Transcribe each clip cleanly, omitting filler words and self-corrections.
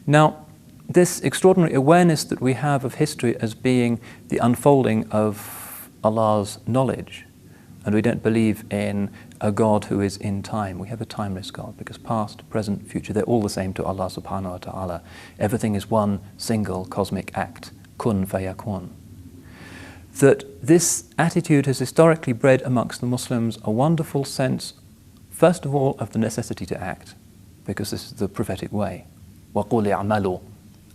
Now, this extraordinary awareness that we have of history as being the unfolding of Allah's knowledge, and we don't believe in a God who is in time. We have a timeless God, because past, present, future, they're all the same to Allah subhanahu wa ta'ala. Everything is one single cosmic act, kun fayakun. That this attitude has historically bred amongst the Muslims a wonderful sense, first of all, of the necessity to act, because this is the prophetic way. وَقُولِ اعْمَلُوا,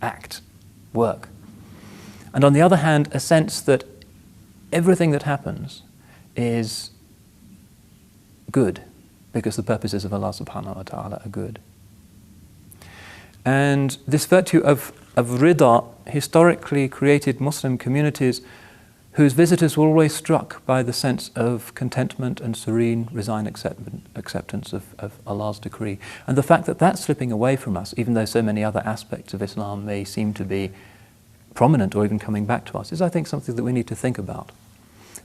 act, work. And on the other hand, a sense that everything that happens is good, because the purposes of Allah subhanahu wa ta'ala are good. And this virtue of rida historically created Muslim communities whose visitors were always struck by the sense of contentment and serene, resigned acceptance of Allah's decree. And the fact that that's slipping away from us, even though so many other aspects of Islam may seem to be prominent or even coming back to us, is, I think, something that we need to think about.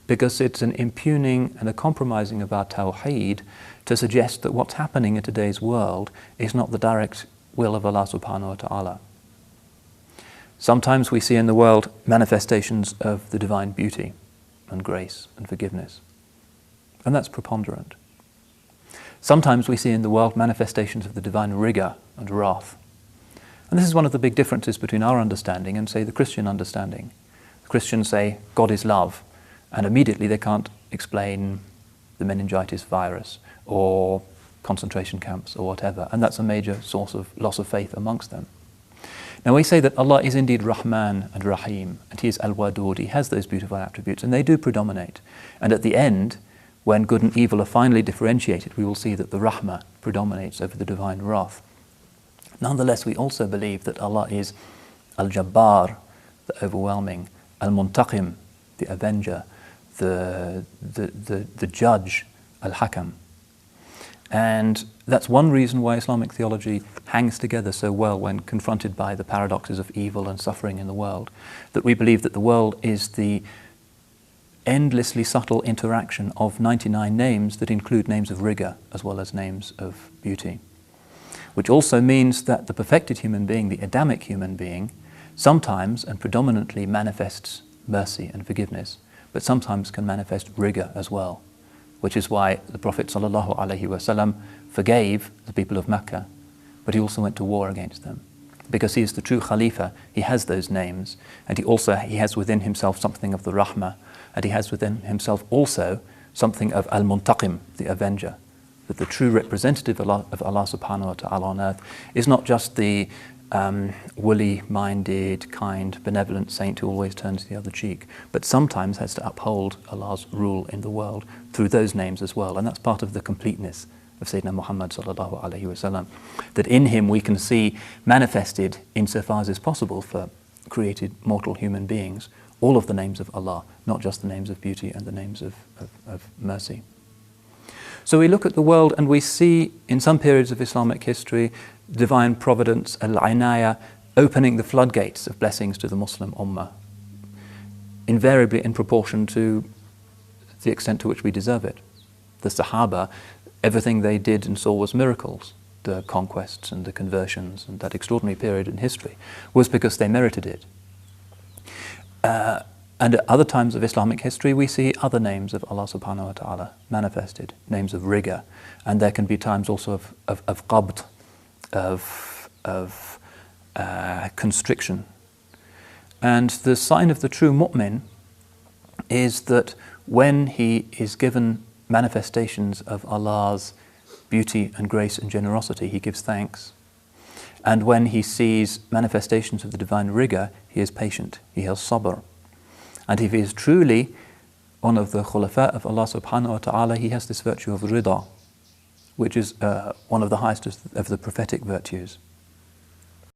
Because it's an impugning and a compromising of our tawheed to suggest that what's happening in today's world is not the direct will of Allah subhanahu wa ta'ala. Sometimes we see in the world manifestations of the divine beauty and grace and forgiveness, and that's preponderant. Sometimes we see in the world manifestations of the divine rigor and wrath. And this is one of the big differences between our understanding and, say, the Christian understanding. The Christians say God is love, and immediately they can't explain the meningitis virus or concentration camps or whatever, and that's a major source of loss of faith amongst them. Now we say that Allah is indeed Rahman and Rahim, and He is Al-Wadud, He has those beautiful attributes, and they do predominate. And at the end, when good and evil are finally differentiated, we will see that the Rahmah predominates over the divine wrath. Nonetheless, we also believe that Allah is Al-Jabbar, the overwhelming, Al-Muntaqim, the avenger, the judge, Al-Hakam. And that's one reason why Islamic theology hangs together so well when confronted by the paradoxes of evil and suffering in the world, that we believe that the world is the endlessly subtle interaction of 99 names that include names of rigor as well as names of beauty. Which also means that the perfected human being, the Adamic human being, sometimes and predominantly manifests mercy and forgiveness, but sometimes can manifest rigor as well. Which is why the Prophet ﷺ forgave the people of Mecca, but he also went to war against them. Because he is the true Khalifa, he has those names, and he has within himself something of the Rahmah, and he has within himself also something of Al-Muntaqim, the Avenger. That the true representative of Allah subhanahu wa ta'ala on earth is not just the woolly-minded, kind, benevolent saint who always turns the other cheek, but sometimes has to uphold Allah's rule in the world through those names as well. And that's part of the completeness of Sayyidina Muhammad sallallahu alaihi wasallam, that in him we can see manifested, insofar as is possible for created mortal human beings, all of the names of Allah, not just the names of beauty and the names of mercy. So we look at the world and we see in some periods of Islamic history divine providence, al-inaya, opening the floodgates of blessings to the Muslim ummah, invariably in proportion to the extent to which we deserve it. The Sahaba, everything they did and saw was miracles. The conquests and the conversions and that extraordinary period in history was because they merited it. And at other times of Islamic history, we see other names of Allah subhanahu wa ta'ala manifested, names of rigor. And there can be times also of qabd, of constriction. And the sign of the true mu'min is that when he is given manifestations of Allah's beauty and grace and generosity, he gives thanks. And when he sees manifestations of the divine rigor, he is patient, he has sabr. And if he is truly one of the khulafa of Allah subhanahu wa ta'ala, he has this virtue of rida, which is one of the highest of the prophetic virtues.